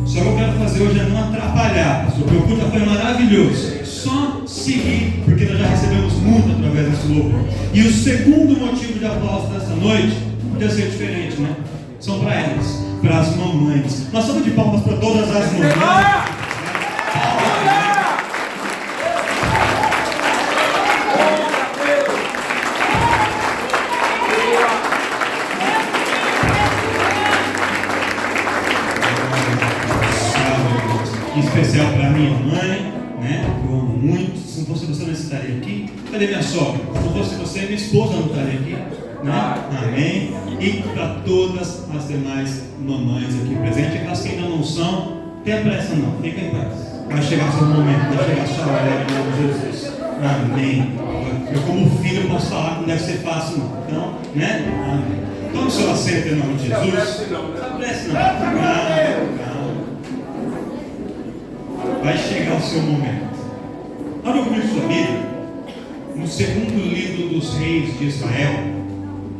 Só que eu quero fazer hoje é não atrapalhar, pastor, porque o culto já foi maravilhoso. Só seguir, porque nós já recebemos muito através desse louvor. E o segundo motivo de aplauso dessa noite podia ser diferente, né? São para elas, para as mamães. Nós estamos de palmas para todas as mamães. Em especial para minha mãe, né? Que eu amo muito. Se não fosse você, não estaria aqui. Cadê minha sogra? Se não fosse você, minha esposa não estaria aqui, né? Amém. E para todas as demais mamães aqui presentes, aquelas que ainda não são, tenha pressa não, fica em paz. Vai chegar seu momento, vai chegar sua hora, em nome de Jesus. Amém. Eu como filho posso falar que não deve ser fácil não. Então, né? Amém. Tome seu assento em nome de Jesus. Não pressa não. Calma. Vai chegar o seu momento. Abra comigo sua Bíblia no segundo livro dos reis de Israel,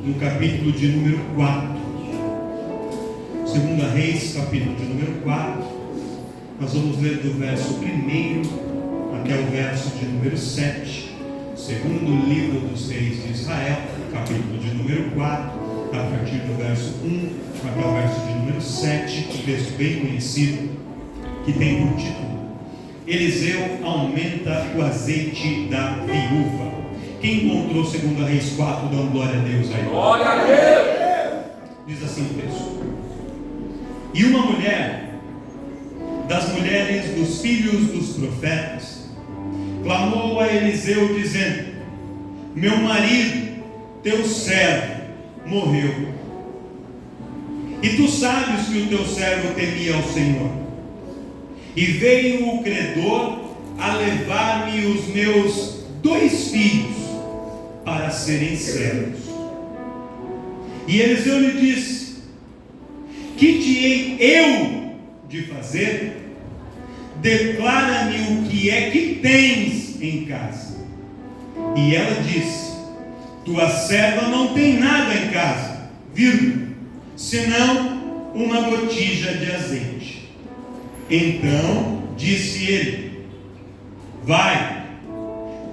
no capítulo de número 4. Segunda Reis, capítulo de número 4. Nós vamos ler do verso 1 até o verso de número 7. Segundo livro dos reis de Israel, capítulo de número 4, a partir do verso 1 até o verso de número 7, um texto bem conhecido, que tem por título: Eliseu aumenta o azeite da viúva. Quem encontrou 2 Reis 4, dando glória a Deus aí? Glória a Deus! Diz assim o texto: E uma mulher das mulheres dos filhos dos profetas clamou a Eliseu dizendo: Meu marido, teu servo, morreu. E tu sabes que o teu servo temia ao Senhor. E veio o credor a levar-me os meus 2 filhos para serem servos. E Eliseu lhe disse: Que te hei eu de fazer? Declara-me o que é que tens em casa. E ela disse: Tua serva não tem nada em casa, senão uma botija de azeite. Então disse ele: Vai,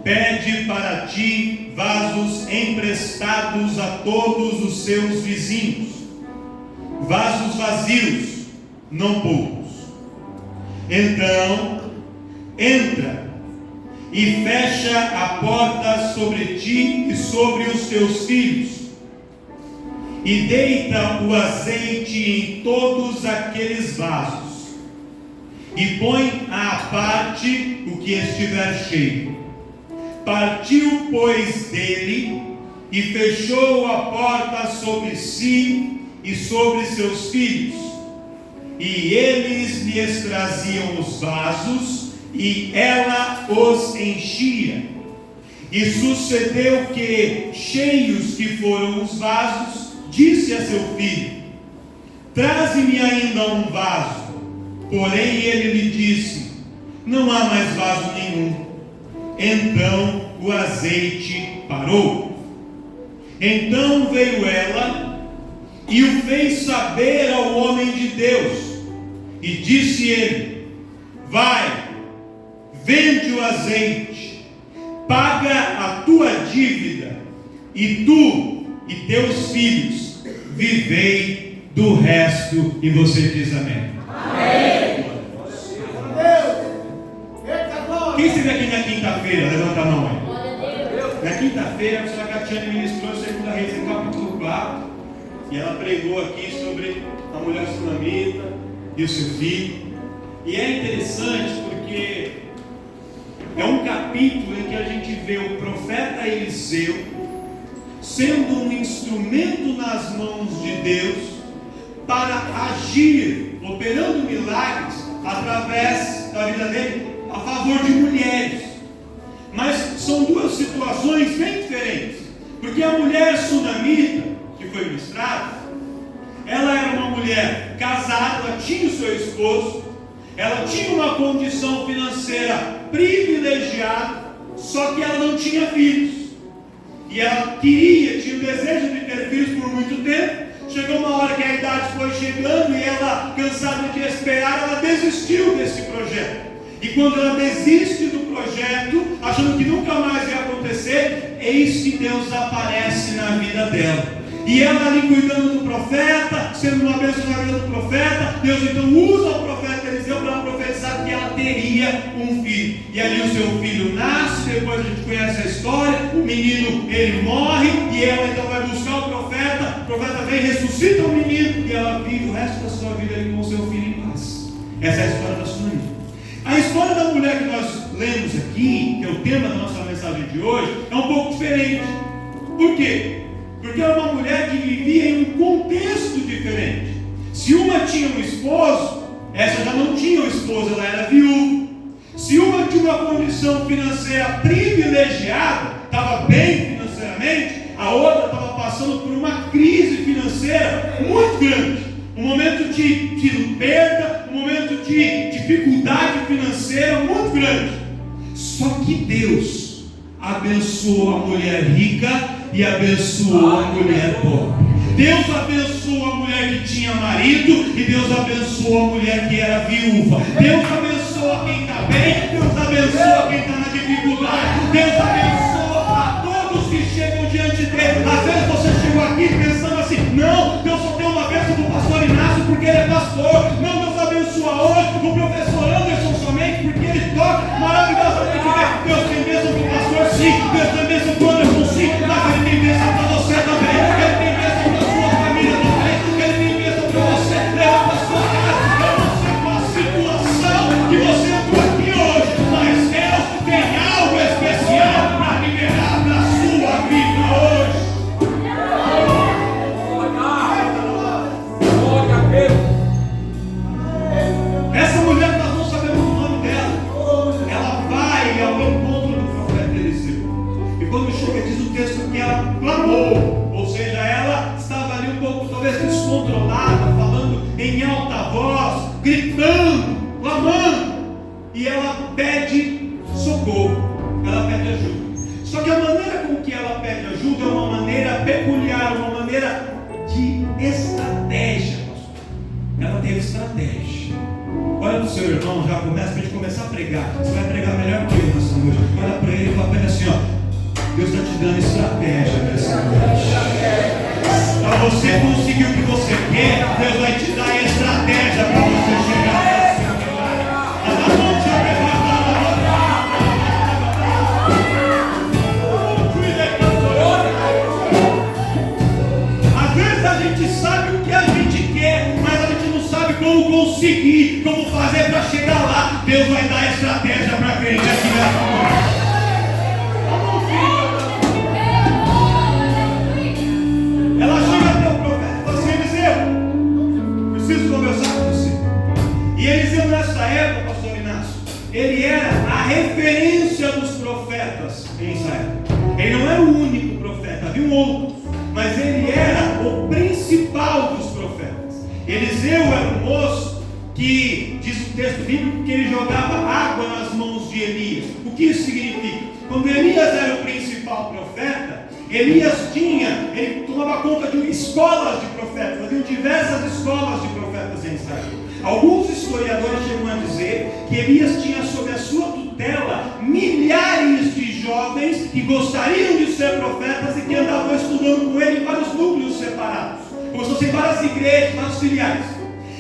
pede para ti vasos emprestados a todos os seus vizinhos, vasos vazios, não poucos. Então entra e fecha a porta sobre ti e sobre os teus filhos, e deita o azeite em todos aqueles vasos, e põe à parte o que estiver cheio. Partiu, pois, dele, e fechou a porta sobre si e sobre seus filhos, e eles lhes traziam os vasos, e ela os enchia. E sucedeu que, cheios que foram os vasos, disse a seu filho: Traze-me ainda um vaso. Porém ele lhe disse: Não há mais vaso nenhum. Então o azeite parou. Então veio ela e o fez saber ao homem de Deus. E disse ele: Vai, vende o azeite, paga a tua dívida, e tu e teus filhos vivei do resto. E você diz amém. Amém. Quem esteve aqui na quinta-feira? Levanta a mão aí. Na quinta-feira, a professora Catiane ministrou a 2 Reis, no capítulo 4, e ela pregou aqui sobre a mulher sunamita e o seu filho. E é interessante porque é um capítulo em que a gente vê o profeta Eliseu sendo um instrumento nas mãos de Deus para agir, operando milagres através da vida dele a favor de mulheres. Mas são duas situações bem diferentes, porque a mulher sunamita que foi ministrada, ela era uma mulher casada, ela tinha o seu esposo, ela tinha uma condição financeira privilegiada, só que ela não tinha filhos. E ela tinha o desejo de ter filhos por muito tempo. Chegou uma hora que a idade foi chegando e ela, cansada de esperar, ela desistiu desse projeto. E quando ela desiste do projeto, achando que nunca mais ia acontecer, eis que Deus aparece na vida dela. E ela ali cuidando do profeta, sendo uma bênção na vida do profeta, Deus então usa o profeta Eliseu para profetizar que ela teria um filho. E ali o seu filho nasce, depois a gente conhece a história, o menino ele morre, e ela então vai buscar o profeta vem, ressuscita o menino, e ela vive o resto da sua vida ali com o seu filho em paz. Essa é a história da Sunamita. A história da mulher que nós lemos aqui, que é o tema da nossa mensagem de hoje, é um pouco diferente. Por quê? Porque era uma mulher que vivia em um contexto diferente. Se uma tinha um esposo, essa já não tinha um esposo, ela era viúva. Se uma tinha uma condição financeira privilegiada, estava bem financeiramente, a outra estava passando por uma crise financeira muito grande. Um momento de perda, um momento de dificuldade financeira muito grande. Só que Deus abençoou a mulher rica e abençoou a mulher pobre. Deus abençoou a mulher que tinha marido e Deus abençoou a mulher que era viúva. Deus abençoa quem está bem, Deus abençoa quem está na dificuldade. Deus abençoa a todos que chegam diante dele. Às vezes você chegou aqui pensando assim: não, Deus só tem uma bênção do pastor Inácio porque ele é pastor. Não, Deus abençoa hoje o professor Anderson somente porque ele toca maravilhosamente bem. Deus tem bênção do pastor, sim. Deus tem bênção do Anderson, sim. Mas ele tem bênção para você também. Ele tem bênção para a sua família também. Ele tem bênção para você. Levanta a sua casa. Eu não sei qual a situação que você entrou aqui hoje, mas Deus tem algo especial para liberar para a sua vida hoje. Essa mulher, nós não sabemos o nome dela. Ela vai ao encontro do profeta Eliseu. E quando chega, diz o texto que ela clamou. Ou seja, ela estava ali um pouco, talvez descontrolada, falando em alta voz, gritando, clamando. E ela pede socorro. Ela pede ajuda. Só que a maneira com que ela pede ajuda é uma maneira peculiar, uma maneira de estratégia. Ela teve estratégia. Olha para o seu irmão, já começa, para a gente começar a pregar. Você vai pregar melhor que eu nessa noite. Olha para ele e fala para ele assim: ó, Deus está te dando estratégia nessa noite. Para você conseguir o que você quer, Deus vai te dar estratégia para você chegar nesse lugar. Às vezes a gente sabe o que a gente quer, mas a gente não sabe como conseguir, como fazer para chegar lá. Deus vai dar estratégia para quem quer que nessa noite. Ela chega até o profeta e fala assim: Eliseu, preciso conversar com você. E Eliseu, nessa época, pastor Inácio, ele era a referência dos profetas em Israel. Ele não era o único profeta, havia um outro, mas ele era o principal dos profetas. Eliseu era um moço que, diz o texto bíblico, que ele jogava água nas mãos de Elias. O que isso significa? Quando Elias era o principal profeta, ele tomava conta de escolas de profetas. Havia diversas escolas de profetas em Israel. Alguns historiadores chegam a dizer que Elias tinha sob a sua tutela milhares de jovens que gostariam de ser profetas e que andavam estudando com ele em vários núcleos separados, como se fossem várias igrejas, vários filiais.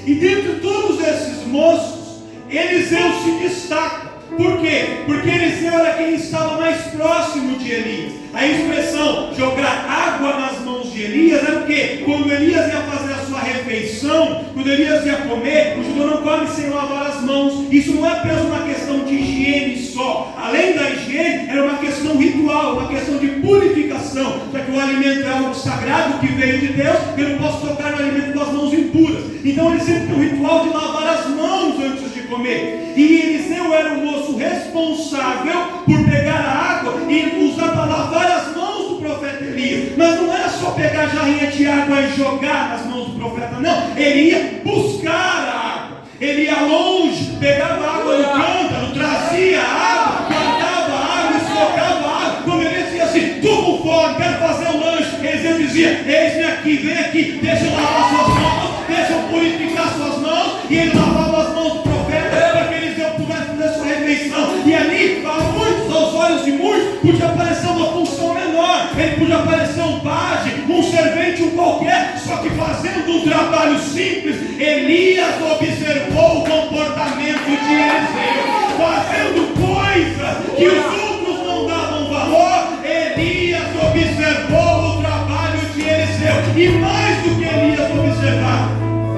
E dentre todos esses moços, Eliseu se destaca. Por quê? Porque Eliseu era quem estava mais próximo de Elias. A expressão jogar água nas mãos de Elias era o quê? Quando Elias ia fazer a sua refeição, quando Elias ia comer, o judeu não come sem lavar as mãos. Isso não é apenas uma questão de higiene só. Além da higiene, era uma questão ritual, uma questão de purificação. Já que o alimento é algo sagrado que veio de Deus, eu não posso tocar no alimento com as mãos impuras. Então ele sempre tem o ritual de lavar as mãos antes de comer. E Eliseu era o moço responsável por pegar a água e usar para lavar as mãos do profeta Elias. Mas não era só pegar a jarrinha de água e jogar nas mãos do profeta, não, ele ia buscar a água, ele ia longe, pegava água no cântaro, trazia água, guardava água, estocava água. Quando ele dizia assim, estou com fome, quero fazer um lanche, Eliseu dizia, eis-me aqui, vem aqui, deixa eu lavar suas mãos, deixa eu purificar suas mãos, e ele lavava as mãos do profeta, para que Eliseu pudesse fazer sua refeição. E ali, para muitos, aos olhos de muitos, podia aparecer uma função menor, ele podia aparecer um pajem, um servente, um qualquer, só que fazendo um trabalho simples. Elias observou o comportamento de Eliseu, fazendo coisas que os outros não davam valor. Elias observou o trabalho de Eliseu, e mais do que Elias observar,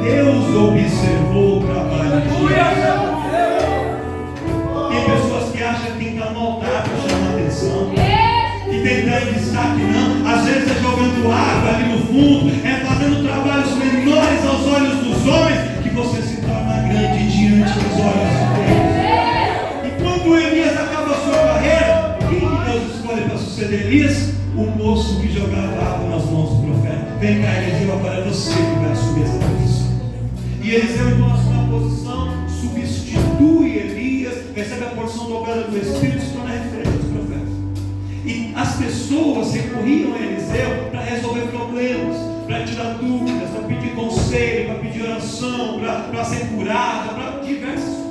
Deus observou o trabalho de Eliseu. Tem pessoas que acham que tem que estar no altar para chamar atenção, que tem grande destaque, não. Às vezes é jogando água ali no fundo, é fazendo trabalhos menores aos olhos dos homens, que você se torna grande diante dos olhos de Deus. E quando Elias acaba a sua carreira, quem que Deus escolhe para suceder Elias? O moço que jogava água nas mãos do profeta. Vem cá, Eliseu, agora é você que vai assumir essa posição. E Eliseu, então, assume a posição, substitui Elias, recebe a porção dobrada do Espírito, se torna referente dos profetas. E as pessoas recorriam a Eliseu para resolver problemas, para tirar dúvidas, para pedir conselho, para pedir oração, para ser curada, para diversas coisas.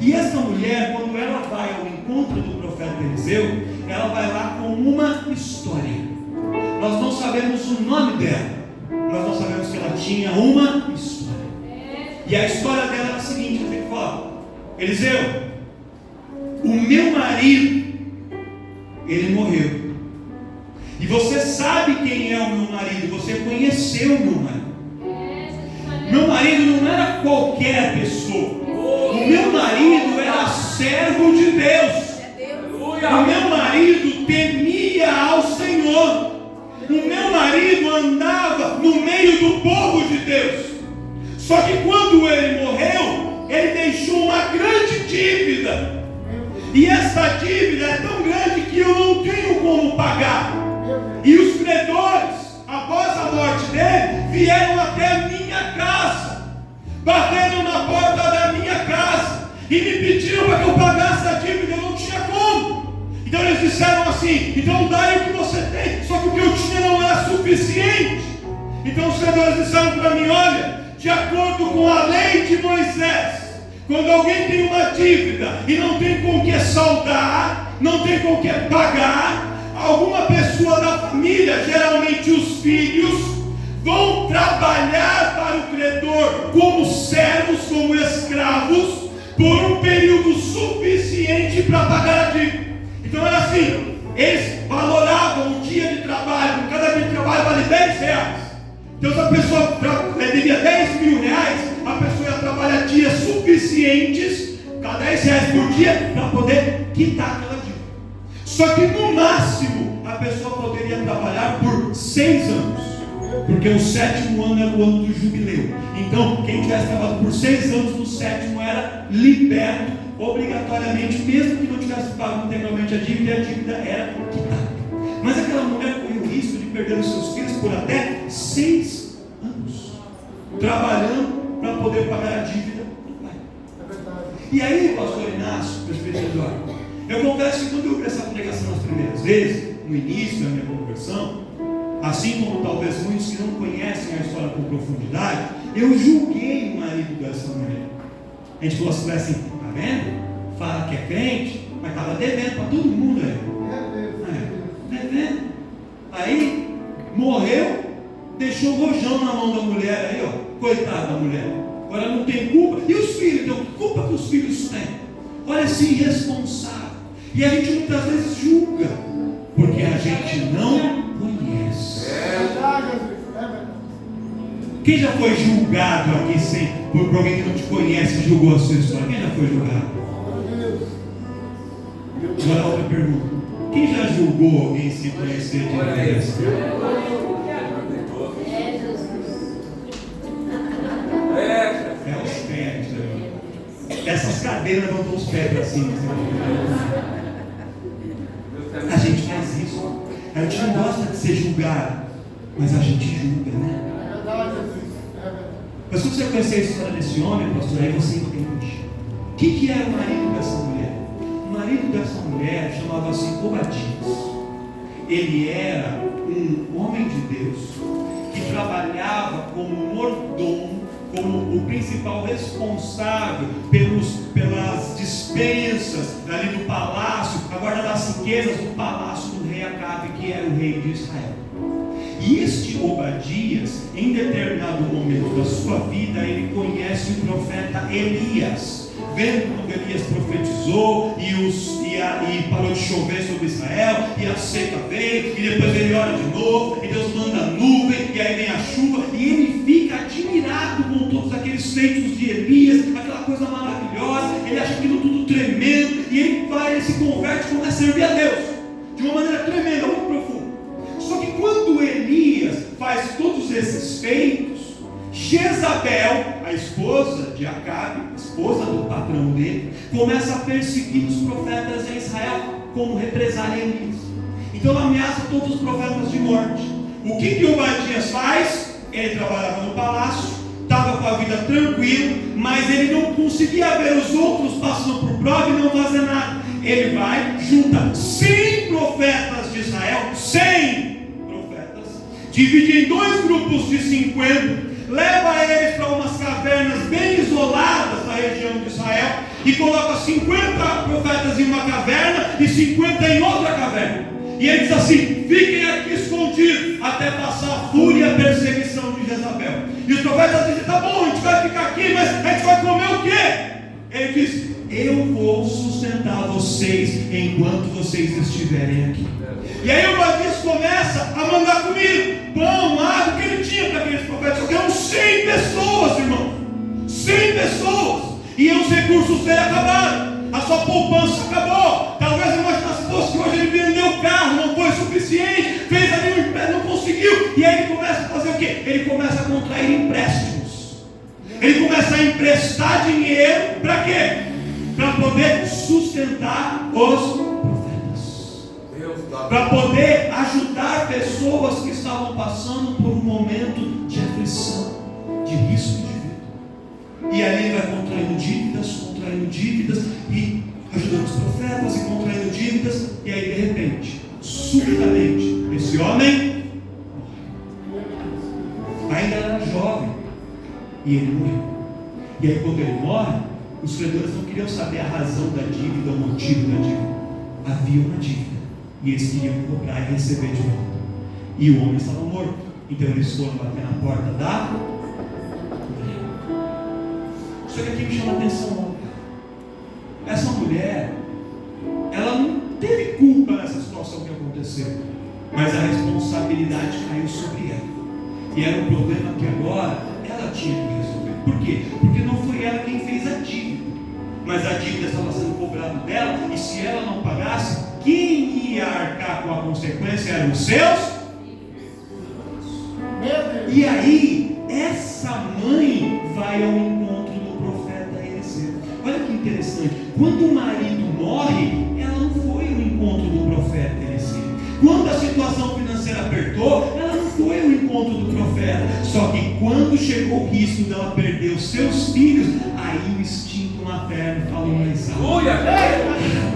E essa mulher, quando ela vai ao encontro do profeta Eliseu, ela vai lá com uma história. Nós não sabemos o nome dela, nós não sabemos que ela tinha uma história. E a história dela era a seguinte, eu tenho que falar: Eliseu, o meu marido, ele morreu. E você sabe quem é o meu marido, você conheceu o meu marido. Meu marido não era qualquer pessoa. O meu marido era servo de Deus. O meu marido temia ao Senhor. O meu marido andava no meio do povo de Deus. Só que quando ele morreu, ele deixou uma grande dívida. E essa dívida é tão grande que eu não tenho como pagar. E os credores, após a morte dele, vieram até a minha casa, bateram na porta da minha casa e me pediram para que eu pagasse a dívida. Eu não tinha como. Então eles disseram assim: então dá o que você tem. Só que o que eu tinha não era suficiente. Então os credores disseram para mim: olha, de acordo com a lei de Moisés, quando alguém tem uma dívida e não tem com que saldar, não tem com que pagar, alguma pessoa da família, geralmente os filhos, vão trabalhar para o credor como servos, como escravos, por um período suficiente para pagar a dívida. Então era assim, eles valoravam o dia de trabalho, cada dia de trabalho vale R$10. Então se a pessoa devia R$10.000, a pessoa ia trabalhar dias suficientes, cada R$10 por dia, para poder quitar aquela dívida. Só que no máximo a pessoa poderia trabalhar por 6 anos, porque o 7º ano era o ano do jubileu. Então quem tivesse trabalhado por 6 anos, no 7º era liberto obrigatoriamente, mesmo que não tivesse pago integralmente a dívida era quitada. Mas aquela mulher correu o risco de perder os seus filhos por até 6 anos, trabalhando para poder pagar a dívida do pai. E aí, pastor Inácio, presbiteriano, eu confesso que quando eu ouvi essa pregação as primeiras vezes, no início da minha conversão, assim como talvez muitos que não conhecem a história com profundidade, eu julguei o marido dessa mulher. A gente falou assim, tá vendo? Fala que é crente, mas estava devendo para todo mundo aí. Devendo. Aí, morreu, deixou o rojão na mão da mulher aí, ó. Coitada da mulher. Agora não tem culpa. E os filhos? Então, que culpa que os filhos têm? Olha esse irresponsável. E a gente muitas vezes julga, porque a gente não conhece. Quem já foi julgado aqui por alguém que não te conhece e julgou a sua história? Quem já foi julgado? Agora outra pergunta. Quem já julgou alguém sem conhecer de Deus? É os pés. Essas cadeiras levantam os pés para cima. A gente faz isso. A gente não gosta de ser julgado, mas a gente julga, né? você conhecer a história desse homem, pastor, aí você entende. O que era o marido dessa mulher? O marido dessa mulher chamava-se Obadias. Ele era um homem de Deus que trabalhava como mordomo, como o principal responsável pelas dispensas ali do palácio, a guarda das riquezas do palácio do rei Acabe, que era o rei de Israel. E este Obadias, em determinado momento da sua vida, ele conhece o profeta Elias. Vendo quando Elias profetizou e parou de chover sobre Israel, e a seca veio, e depois ele ora de novo, e Deus manda nuvem, e aí vem a chuva, e ele fica admirado com todos aqueles feitos de Elias, aquela coisa maravilhosa, ele acha aquilo tudo tremendo, e ele se converte e começa a servir a Deus, de uma maneira tremenda, muito profunda. Só que quando Elias faz todos esses feitos, Jezabel, a esposa de Acabe, esposa do patrão dele, começa a perseguir os profetas em Israel como represália a Elias. Então ela ameaça todos os profetas de morte. O que Obadias faz? Ele trabalhava no palácio, estava com a vida tranquila, mas ele não conseguia ver os outros passando por prova e não fazer nada. Ele vai, junta 100 profetas de Israel, 100 profetas, divide em 2 grupos de 50, leva eles para umas cavernas bem isoladas da região de Israel e coloca 50 profetas em uma caverna e 50 em outra caverna. E ele diz assim: fiquem aqui escondidos até passar a fúria e a perseguição de Jezabel. E os profetas dizem: tá bom, a gente vai ficar aqui, mas a gente vai comer o quê? Ele diz: eu vou sustentar vocês enquanto vocês estiverem aqui. E aí o Obadias começa a mandar comida, pão, água, que ele tinha para aqueles profetas. Só que eram 100 pessoas, irmão, 100 pessoas, e os recursos dele acabaram, a sua poupança acabou. Talvez imaginasse fosse que hoje ele vendeu o carro, não foi suficiente, fez ali um empréstimo, não conseguiu. E aí ele começa a fazer o quê? Ele começa a contrair empréstimos, ele começa a emprestar dinheiro para quê? Para poder sustentar os para poder ajudar pessoas que estavam passando por um momento de aflição, de risco de vida. E aí ele vai contraindo dívidas e ajudando os profetas e contraindo dívidas. E aí de repente, subitamente, esse homem ainda era jovem e ele morreu. E aí quando ele morre, os credores não queriam saber a razão da dívida, o motivo da dívida. Havia uma dívida e eles queriam cobrar e receber de volta. E o homem estava morto. Então eles foram bater na porta da mulher. Só que aqui me chama a atenção. Essa mulher, ela não teve culpa nessa situação que aconteceu, mas a responsabilidade caiu sobre ela. E era um problema que agora ela tinha que resolver. Por quê? Porque não foi ela quem fez a dívida, mas a dívida estava sendo cobrada dela, e se ela não pagasse, quem ia arcar com a consequência eram os seus. E aí, essa mãe vai ao encontro do profeta Eliseu. Olha que interessante, quando o marido morre, ela não foi ao encontro do profeta Eliseu. Quando a situação financeira apertou, ela não foi ao encontro do profeta. Só que quando chegou o risco dela perder os seus filhos, aí o instinto materno falou mais alto. Vou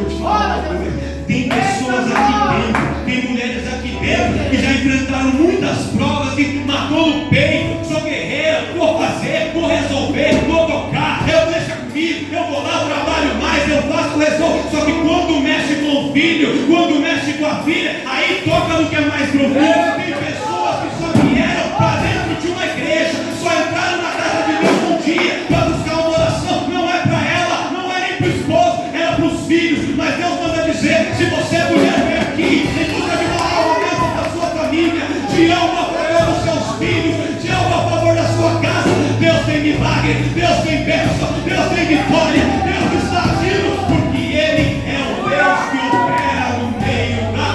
te falar uma coisa. Tem pessoas aqui dentro, tem mulheres aqui dentro que já enfrentaram muitas provas, que matou no peito, sou guerreira, vou fazer, vou resolver, vou tocar, eu deixo comigo, eu vou lá, trabalho mais, eu faço, resolvo. Só que quando mexe com o filho, quando mexe com a filha, aí toca no que é mais profundo. Tem pessoas que só vieram para dentro de uma igreja, só entraram na casa de Deus um dia para buscar uma oração. Não é para ela, não é nem para o esposo, era para os filhos. Mas Deus manda dizer: se você é mulher, vem aqui em busca de uma alma mesmo para a sua família, de algo a favor dos seus filhos, de algo a favor da sua casa. Deus tem milagre, Deus tem bênção, Deus tem vitória, Deus está agindo, porque Ele é o Deus que opera no meio da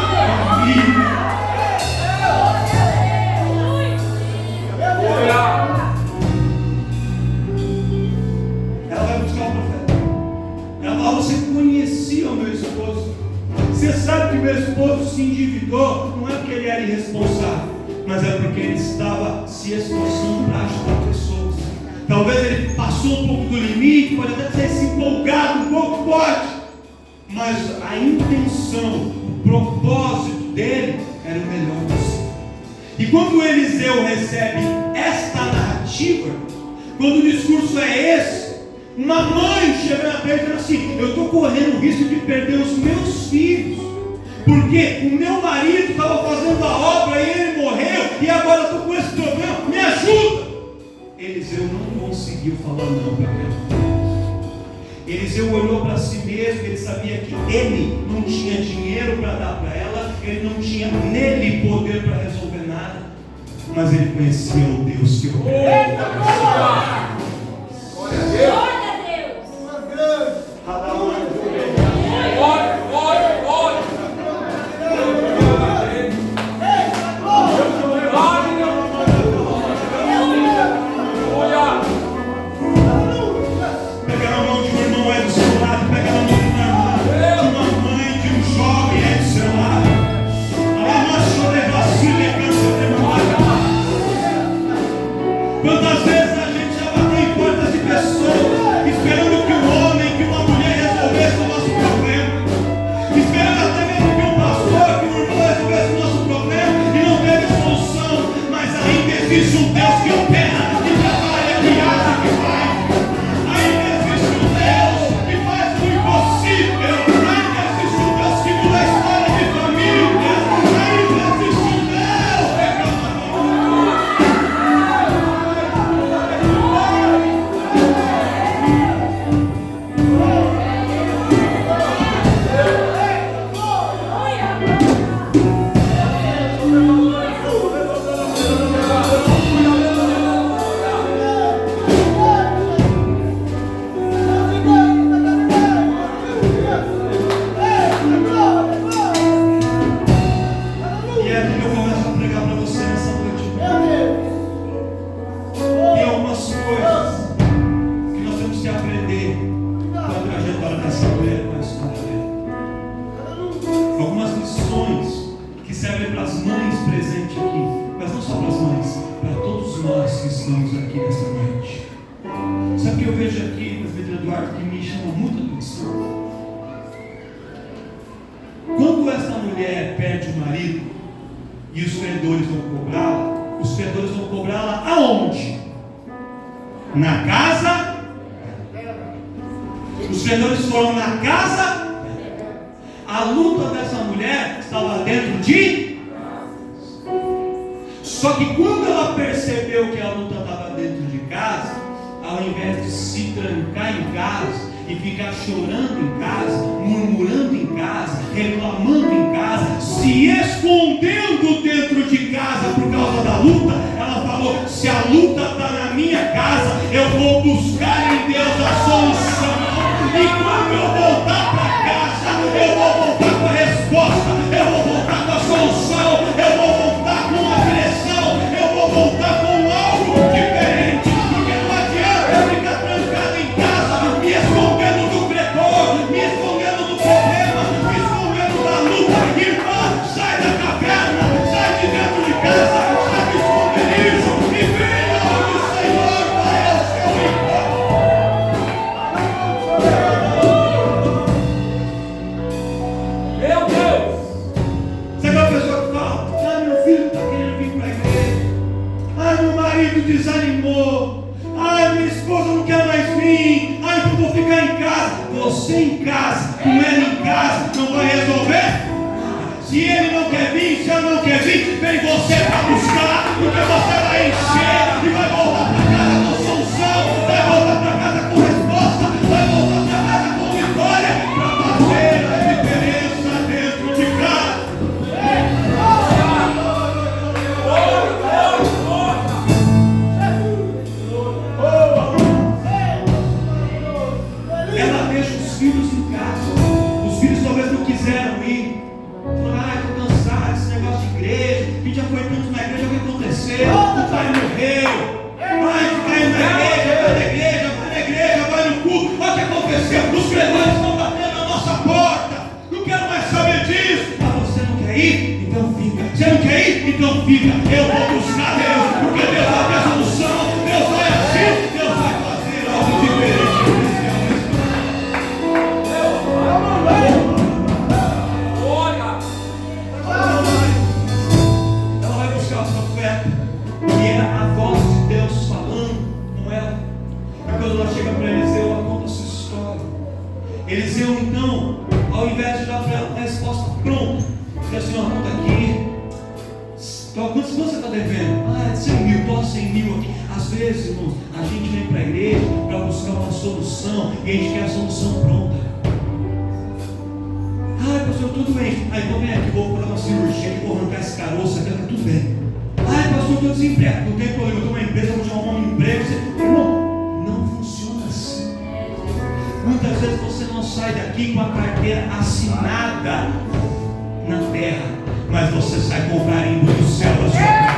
família. Ela vai buscar o profeta. Ela fala: você conhecia o meu esposo, você sabe que meu esposo se endividou, não é porque ele era irresponsável, mas é porque ele estava se esforçando para ajudar pessoas, Talvez ele passou um pouco do limite, pode até ter se empolgado um pouco, pode. Mas a intenção, o propósito dele era o melhor possível. E quando Eliseu recebe esta narrativa, quando o discurso é esse, uma mãe chega na terra e diz assim: eu estou correndo o risco de perder os meus filhos, porque o meu marido estava fazendo a obra e ele morreu, e agora eu estou com esse problema, me ajuda. Eliseu não conseguiu falar não para ela. Eliseu olhou para si mesmo, ele sabia que ele não tinha dinheiro para dar para ela, ele não tinha nele poder para resolver nada, mas ele conhecia o Deus que operava. Glória a Deus! Quantas vezes a gente já bateu em portas de pessoas esperando que um homem, que uma mulher resolvesse o nosso problema, esperando até mesmo que um pastor, que um irmão resolvesse o nosso problema e não teve solução, mas ainda existe um Deus que opera, que trabalha, que age, que faz. Ainda existe um Deus que faz o impossível. Ainda existe um Deus que muda a história de famílias. Ainda existe um Deus que na casa, os credores foram na casa, a luta dessa mulher estava dentro de. Só que quando ela percebeu que a luta estava dentro de casa, ao invés de se trancar em casa e ficar chorando em casa, murmurando em casa, reclamando em casa, se escondendo dentro de casa por causa da luta, ela falou: se a luta está na minha casa, eu vou buscar em Deus a solução. E quando eu voltar para casa, eu vou voltar com a resposta, eu vou voltar com a solução, eu vou voltar com a direção, eu vou voltar com algo diferente. Porque não adianta eu ficar trancado em casa, me escondendo do credor, me escondendo do problema, me escondendo da luta. Irmã, sai da caverna, sai de dentro de casa, sai do esconderijo e venha onde o Senhor vai ao seu encontro. Meu Deus! Você é aquela pessoa que fala: ah, meu filho está querendo vir para a igreja, ah, meu marido desanimou, ah, minha esposa não quer mais vir, ah, então vou ficar em casa. Você em casa, com ele em casa, não vai resolver? Se ele não quer vir, se ela não quer vir, vem você para buscar, porque você vai encher e vai voltar para casa com solução, vai voltar para casa com resposta, vai voltar para casa com vitória, para fazer a diferença dentro de casa. Ela deixa os filhos em casa. Os filhos talvez não quiseram ir. Falaram: ah, estou cansado desse negócio de igreja. A gente já foi tanto na igreja, o que aconteceu? O pai morreu. Ai, ficar indo na quando ela chega para Eliseu, ela conta a sua história. Eliseu, então, ao invés de dar para ela a resposta pronta, diz assim: ó, conta aqui. Quantos você está devendo? Ah, é 100 mil, estou a 100 mil aqui. Às vezes, irmãos, a gente vem para a igreja para buscar uma solução e a gente quer a solução pronta. Ah, pastor, tudo bem. Ah, então vem aqui, vou fazer uma cirurgia, vou arrancar esse caroço aqui, tá tudo bem. Ah, pastor, estou desempregado, não tem problema, eu tenho uma empresa, vou chamar um emprego. Irmão, não funciona assim. Muitas vezes você não sai daqui com a carteira assinada na terra, mas você sai com o carimbo do céu da sua vida.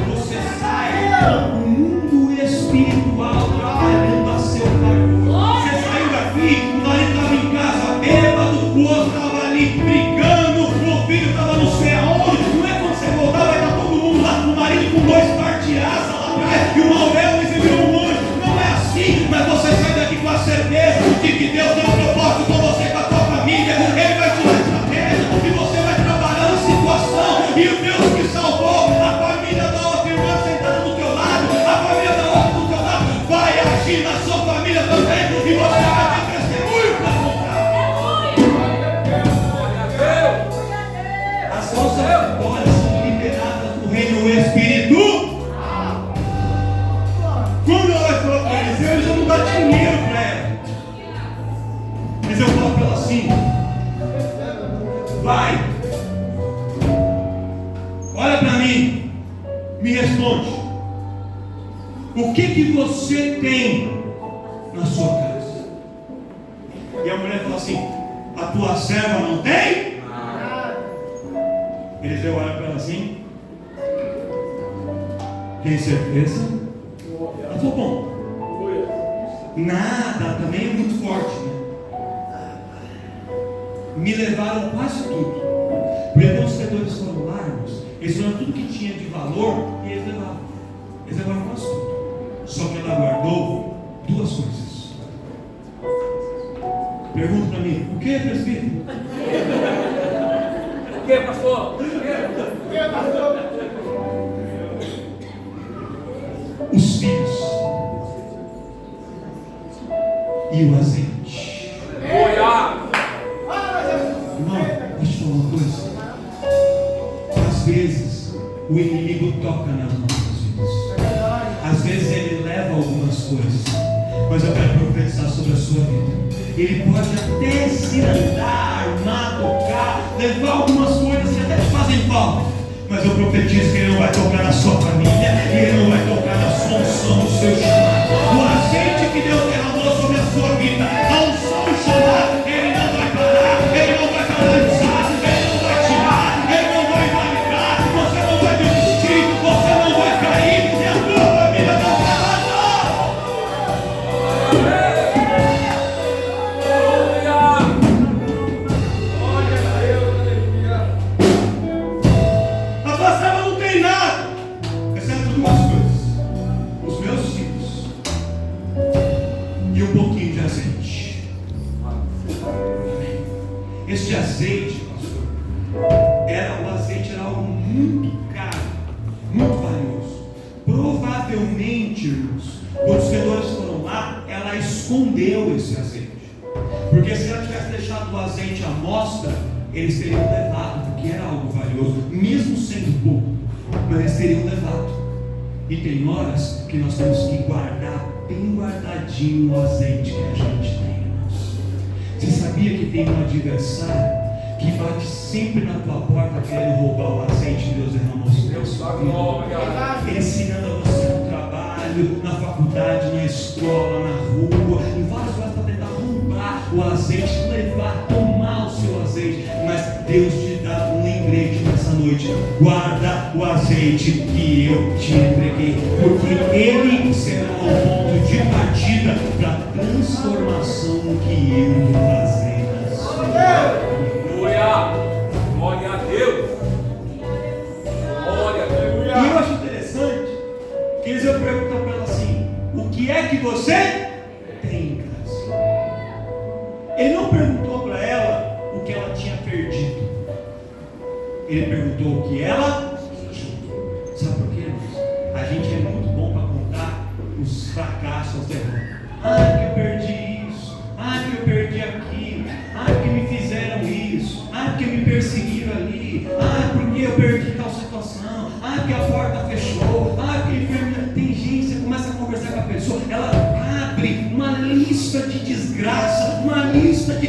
Você sai no mundo espiritual trabalhando a seu favor. Você saiu daqui, o marido estava em casa bêbado, o outro estava ali brigando, o filho estava não sei aonde. Não é quando você voltar, vai estar todo mundo lá, o marido com 2 pares de asa lá atrás, e o Maurel recebeu um anjo. Não é assim, mas você sai daqui com a certeza de que Deus tem um propósito com você, com a tua família. Ele vai te dar estratégia e você vai trabalhando a situação. E o Deus que salvou a família da outra irmã sentada do teu lado, a família da outra do teu lado, vai agir na sua família também. E você vai ter testemunho para contar. As nossas vitórias são liberadas no reino espírito. Quando ela falou para Eliseu, ele já não dá dinheiro para ela. Eliseu fala para ela assim: vai, olha para mim, me responde, o que você tem na sua casa? E a mulher fala assim: a tua serva não tem? Eliseu olha para ela assim: tem certeza? Ela falou: bom, nada também é muito forte, né? Me levaram quase tudo. Porque quando os credores foram lá, irmãos, eles levaram tudo que tinha de valor e eles levaram. Eles levaram quase tudo. Só que ela guardou 2 coisas. Pergunta para mim: o que, presbítero? O que, pastor? Os filhos e o azeite. Irmão, deixa eu te falar uma coisa. Às vezes o inimigo toca nas nossas vidas. Às vezes ele leva algumas coisas. Mas eu quero profetizar sobre a sua vida. Ele pode até se andar, armar, tocar, levar algumas coisas que até te fazem falta. Mas eu profetizo que ele não vai tocar na sua família, e ele não vai tocar na sua unção, no seu chamado. O azeite que Deus derramou sobre a sua vida, a unção, o chamado, ele não vai parar, ele não vai paralisar, ele não vai tirar, ele não vai invalidar, você não vai desistir, você não vai cair, e a tua família não vai parar. A tua serva não tem nada, exceto 2 coisas: os meus filhos e um pouquinho de azeite. Este azeite, pastor, o azeite era algo muito caro, muito valioso. Provavelmente, irmãos, quando os credores foram lá, ela escondeu esse azeite, porque se ela tivesse deixado o azeite à mostra, eles teriam levado, porque era algo valioso, mesmo sendo pouco, mas eles teriam levado. E tem horas que nós temos que guardar bem guardadinho o azeite que a gente tem, irmãos. Você sabia que tem um adversário que bate sempre na tua porta querendo roubar o azeite que Deus derramou sobre a sua vida? Ensinando você no trabalho, na faculdade, na escola, na rua, em várias coisas para tentar roubar o azeite, levar, tomar o seu azeite. Mas Deus te dá um lembrete nessa noite: guarda o azeite que eu te entreguei, porque ele será o ponto de partida para a transformação que eu vou fazer na sua vida. Glória a Deus. Glória a Deus. E eu acho interessante que eles iam perguntar para ela assim: o que é que você tem em casa? Ele não perguntou para ela o que ela tinha perdido, ele perguntou o que ela tinha. Sabe por quê, irmãos? A gente é muito bom para contar os fracassos abraça as derrotas. Ah, que eu perdi isso. Ah, que eu perdi aquilo. Ah, que me fizeram isso. Ah, que me perseguiram ali. Ah, porque eu perdi tal situação. Ah, que a porta fechou. Ah, que enfermidade. Tem gente, você começa a conversar com a pessoa, ela abre uma lista de desgraça, uma lista de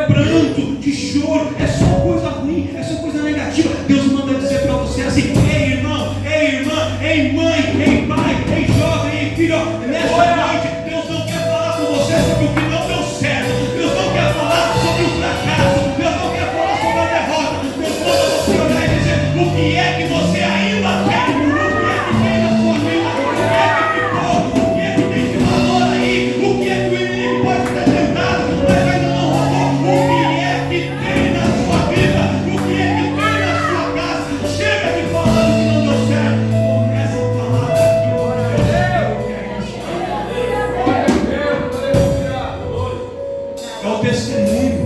pranto, de choro. É só coisa ruim, é só coisa negativa. Deus manda dizer para você assim: ei irmão, ei irmã, ei mãe, ei pai, ei jovem, ei filho, nessa noite Deus não quer falar com você sobre o que não deu certo. Deus não quer falar sobre o fracasso. Deus não quer falar sobre a derrota. Deus manda você olhar e dizer: o que é que você ainda quer? O que é que tem na sua vida? O que é que ficou? O que é que tem de valor aí? O que é que o inimigo pode ter tentado, mas ainda não roubou? O que é que tem na sua vida? O que é que tem na sua casa? Chega de falar do que não deu certo. Começa a falar daquilo que Deus quer na sua vida. É o testemunho.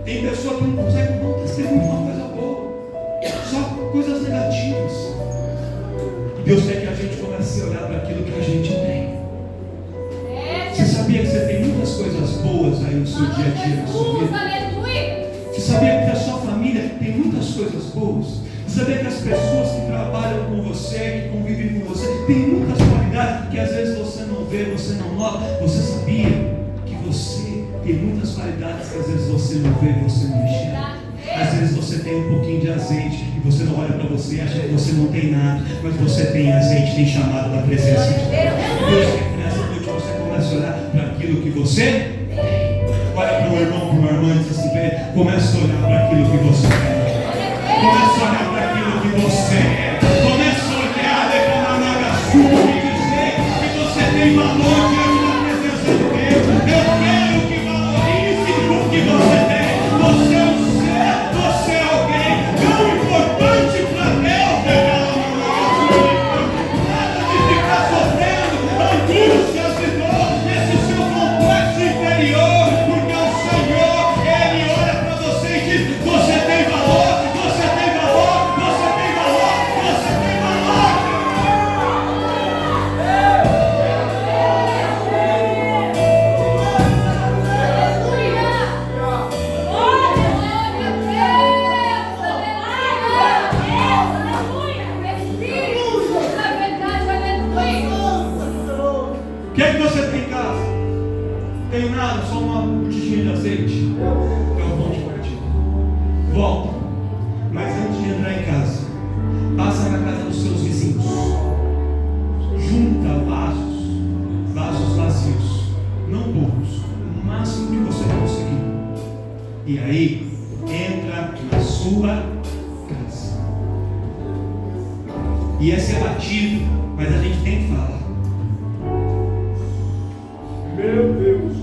Tem pessoa que não consegue dar um testemunho de uma coisa boa, só coisas negativas. Deus quer que a gente comece a olhar para aquilo que a gente tem. Você sabia que você tem muitas coisas boas aí no seu dia a dia, na sua vida? Você sabia que a sua família tem muitas coisas boas? Você sabia que as pessoas que trabalham com você, que convivem com você, têm muitas qualidades que às vezes você não vê, você não nota? Você sabia que você tem muitas qualidades que às vezes você não vê, você não enxerga? Às vezes você tem um pouquinho de azeite e você não olha para você e acha que você não tem nada, mas você tem azeite, tem chamado da presença de Deus. Deus quer que nessa noite você comece a olhar para aquilo que você tem. Olha para o irmão, para uma irmã e diz assim: comece a olhar para aquilo que você tem. Comece a olhar para aquilo que você é. Comece a olhar para a naga sua e dizer que você tem valor diante da presença de Deus. Eu quero que valorize o que você tem. Você é um ser, você é alguém tão importante para Deus. Nada de ficar sofrendo angústias e dor nesse seu complexo interior, porque o Senhor, Ele olha para você e diz: você tem valor, você tem valor, você tem valor, você tem valor. O que é que você tem em casa? Tenho nada, só uma botijinha de azeite. É um ponto de partida. Volta. Mas antes de entrar em casa, passa na casa dos seus vizinhos. Junta vasos vazios, não poucos, o máximo que você conseguir. E aí, entra na sua casa. E esse é batido, mas a gente tem que falar. Meu Deus!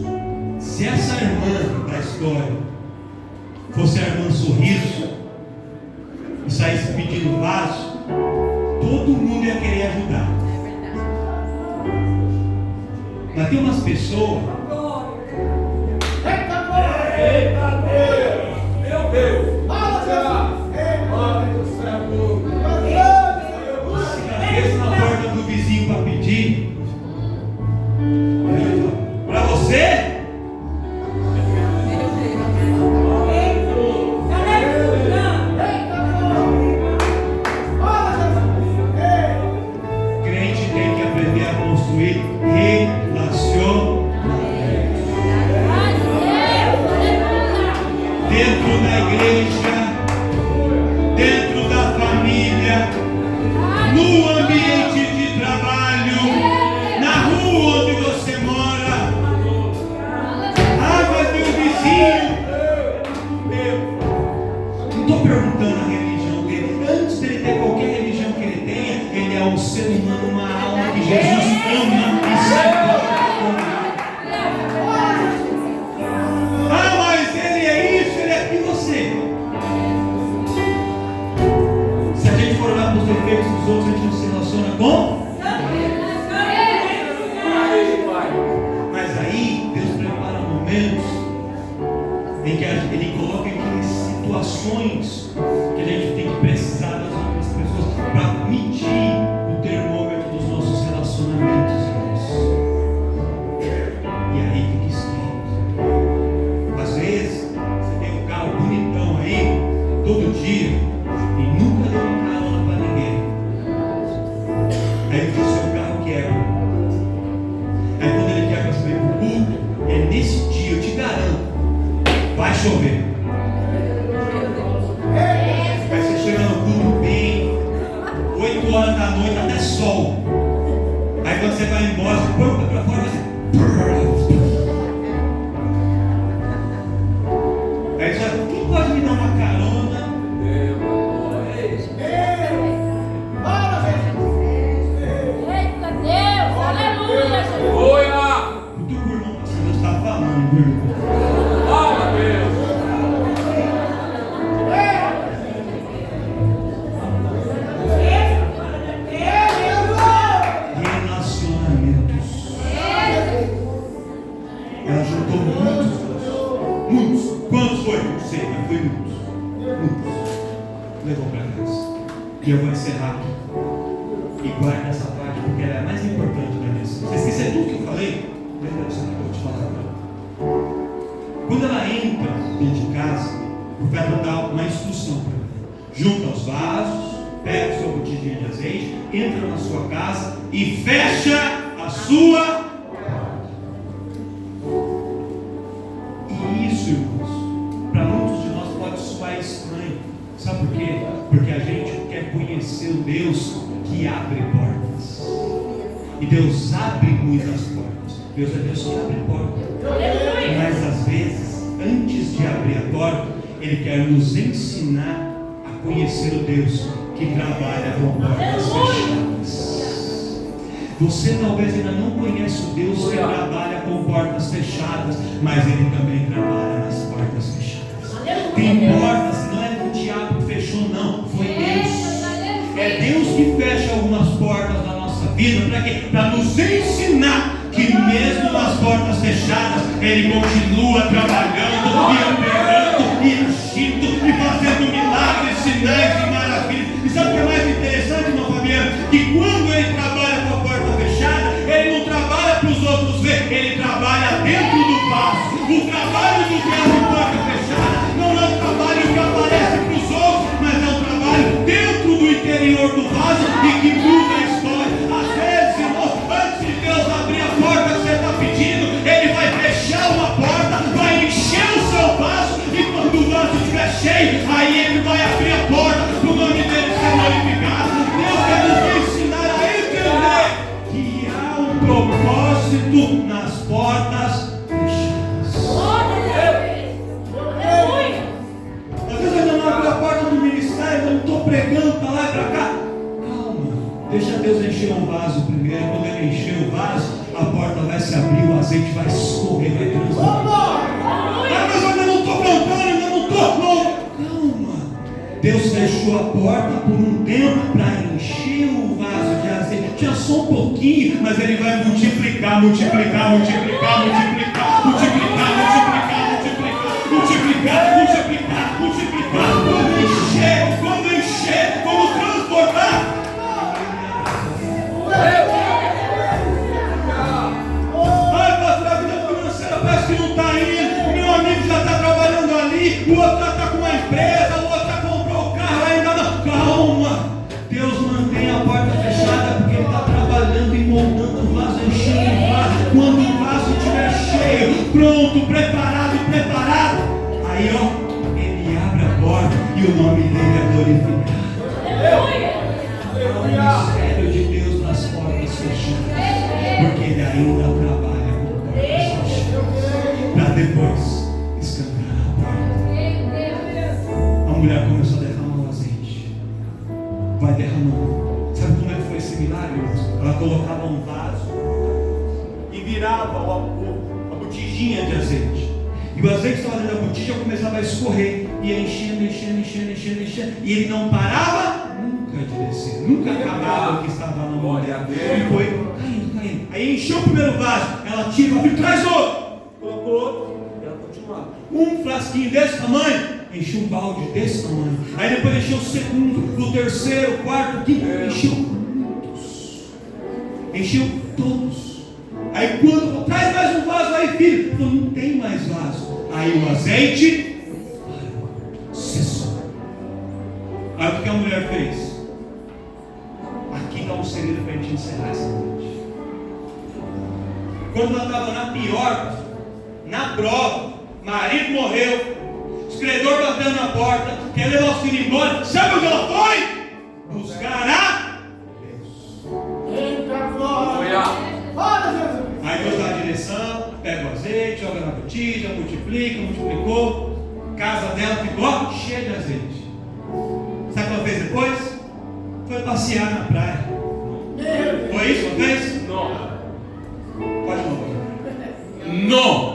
Se essa irmã da história fosse a irmã Sorriso e saísse pedindo vaso, todo mundo ia querer ajudar. Mas tem umas pessoas. Eita Deus! Meu Deus! Se cabeça na porta do vizinho para pedir. Para você? Crente tem que aprender a construir relacionamento dentro da igreja, dentro da família, no ambiente de trabalho, na rua onde você mora. Ah, mas meu vizinho. Não estou perguntando a religião dele. Antes dele ter qualquer religião que ele tenha, ele é um ser humano, uma alma que Jesus ama e se importa com ele. Ah, mas ele é isso, ele é. E você? Se a gente for olhar para os defeitos dos outros, a gente não se relaciona com? Mas aí Deus prepara momentos em que Ele coloca em situações que a gente tem que precisar das outras pessoas para medir o termômetro dos nossos relacionamentos. chover. Aí você chega no culto bem, 8 horas da noite, até sol. Aí quando você vai embora, você põe para fora, você... Aí você fala, quem pode me dar uma carona? Eita Deus, aleluia, Jesus. O teu irmão, pastor, Deus está falando, meu irmão. Relacionamentos. Ela juntou muitos. Quantos foi? Não sei, mas foi muitos. Levou para casa. E eu vou encerrar aqui. E guarda essa parte, porque ela é a mais importante da missão. Você esquecer tudo que eu falei? Lembra disso que eu vou te falar agora. Quando ela entra dentro de casa, o profeta dá uma instrução para ela. Junta os vasos, pega o seu botijinho de azeite, entra na sua casa e fecha a sua. E isso, irmãos, para muitos de nós pode soar estranho. Sabe por quê? Porque a gente quer conhecer o Deus que abre portas. E Deus abre muitas portas. Deus é Deus que abre portas. Mas às vezes, antes de abrir a porta, Ele quer nos ensinar a conhecer o Deus que trabalha com portas fechadas. Você talvez ainda não conhece o Deus que trabalha com portas fechadas, mas Ele também trabalha nas portas fechadas. Tem portas que não é do diabo que fechou, não, foi Deus. É Deus que fecha algumas portas da nossa vida. Para quê? Para nos ensinar que mesmo nas portas fechadas Ele continua trabalhando e operando e agindo e fazendo milagres, sinais e maravilhas. E sabe o que é mais interessante, meu Fabiano? Que quando Ele trabalha com a porta fechada, Ele não trabalha para os outros ver, Ele trabalha dentro do vaso. O trabalho do Deus em porta fechada não é um trabalho que aparece para os outros, mas é um trabalho dentro do interior do vaso e que muda a história. Às vezes, irmãos, antes de Deus abrir a porta que você está pedindo, Ele vai fechar uma porta, vai encher o seu vaso, e quando o vaso estiver cheio, aí Ele vai abrir a porta para o nome dEle ser glorificado. Deus quer nos ensinar a entender que há um propósito nas portas fechadas. Às vezes eu ainda não abri a porta do ministério, eu não estou pregando para lá e para cá. Calma, deixa Deus encher o vaso primeiro. Quando Ele encher o vaso, a porta vai se abrir, o azeite vai escorrer, vai transbordar. Mas eu ainda não estou plantando, ainda não estou. Calma. Deus fechou a porta por um tempo para encher o vaso de azeite. Tinha só um pouquinho, mas Ele vai multiplicar. Quando encher, quando transbordar. Ai, pastor, a vida financeira parece que não está indo. Meu amigo já está trabalhando ali, o outro já está com uma empresa, o outro já comprou o carro, ainda não. Calma, Deus mantém a porta fechada porque Ele está trabalhando e moldando o vaso, enchendo o vaso. Quando o vaso estiver cheio, pronto, preparado, aí ó, Ele abre a porta e o nome dEle é glorificado. O mistério de Deus nas portas fechadas, porque Ele ainda trabalha com portas fechadas, para depois escancarar a porta. A mulher começou a derramar o azeite, vai derramando. Sabe como é que foi esse milagre, irmãos? Ela colocava um vaso e virava a botijinha de azeite, e o azeite que estava dentro da botija começava a escorrer, ia enchendo, e ele não parava nunca de descer, nunca acabava o que estava na mão dela. E foi caindo. Aí encheu o primeiro vaso, ela tira, traz outro, colocou outro, e ela continuava. Um frasquinho desse tamanho, encheu um balde desse tamanho. Aí depois encheu o segundo, o terceiro, o quarto, o quinto, encheu todos. Aí quando traz mais um vaso aí, filho, falou, não tem mais vaso. Aí o azeite cessou. Aí o que a mulher fez? Aqui está um segredo para a gente encerrar essa noite. Quando ela estava na pior, na prova, marido morreu, credores batendo na porta, quer levar os filhos embora. Sabe onde ela foi? Buscar a Deus. Eita glória! Aí Deus dá a direção, pega o azeite, joga na botija, multiplicou. A casa dela ficou cheia de azeite. Sabe o que ela fez depois? Foi passear na praia. Foi isso que ela fez? Não. Pode não. Não!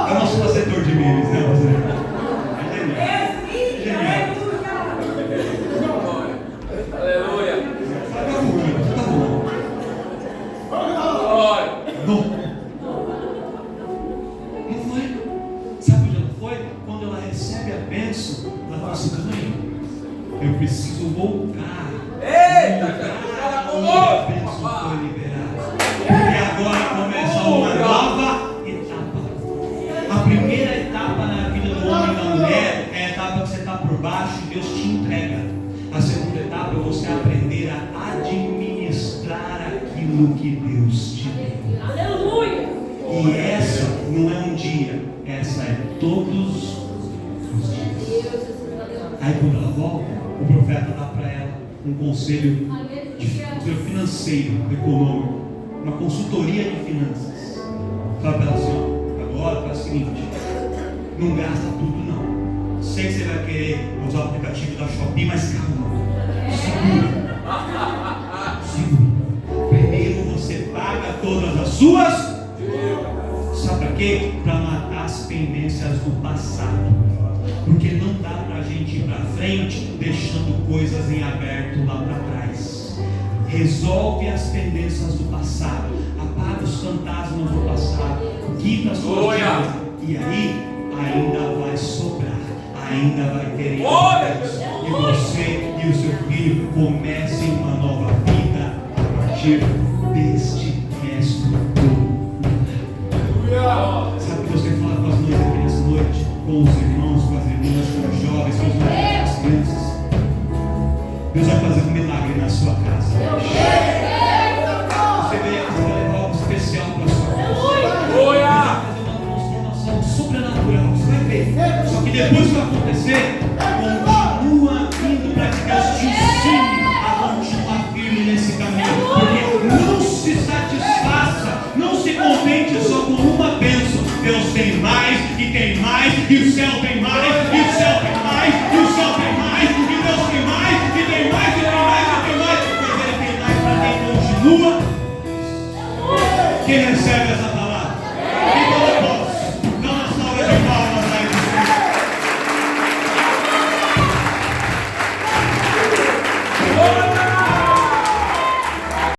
Eu não sou aceitor de memes, né? Você é genial. Aleluia. Tá bom. Glória. Não. Não foi. Sabe onde ela foi? Quando ela recebe a bênção, ela fala assim: "Mãe, eu preciso voltar." Eita, voltar como onde a bênção foi liberada. E agora começa uma nova etapa. A primeira etapa na vida do homem e da mulher é a etapa que você está por baixo e Deus te entrega. A segunda etapa é você aprender a administrar aquilo que Deus te deu. Aleluia. E essa não é um dia, essa é todos os dias. Aí quando ela volta, o profeta dá para ela um conselho financeiro, econômico, uma consultoria de finanças. Fala para ela assim: ó, agora faz o seguinte, não gasta tudo não. Sei que você vai querer usar o aplicativo da Shopee, mas calma, segura. Primeiro você paga todas as suas. Sabe para quê? Para matar as pendências do passado. Porque não dá para a gente ir para frente deixando coisas em aberto lá para trás. Resolve as pendências do passado, apaga os fantasmas do passado, quita as suas dívidas, e aí ainda vai sobrar, ainda vai ter Deus, e você e o seu filho comecem uma nova vida a partir deste resto do mundo. Sabe o que Deus quer falar com as mães aqui nessa noite? Com os irmãos, com as irmãs, com os jovens, com os maridos, com as crianças. Deus vai fazer um milagre na sua casa. Você vai levar algo especial para a sua casa. Deus vai fazer uma transformação sobrenatural. Você vai ver. Só que depois que vai acontecer, continua indo para que Deus te ensine a continuar firme nesse caminho. Porque não se satisfaça, não se contente só com uma bênção. Deus tem mais, e tem mais, e o céu tem mais, e o céu tem mais, e o céu tem mais, e Deus tem mais, e tem mais, e tem mais, e tem mais. Mas Ele tem mais para quem continua. Quem recebe essa palavra? Quem colocou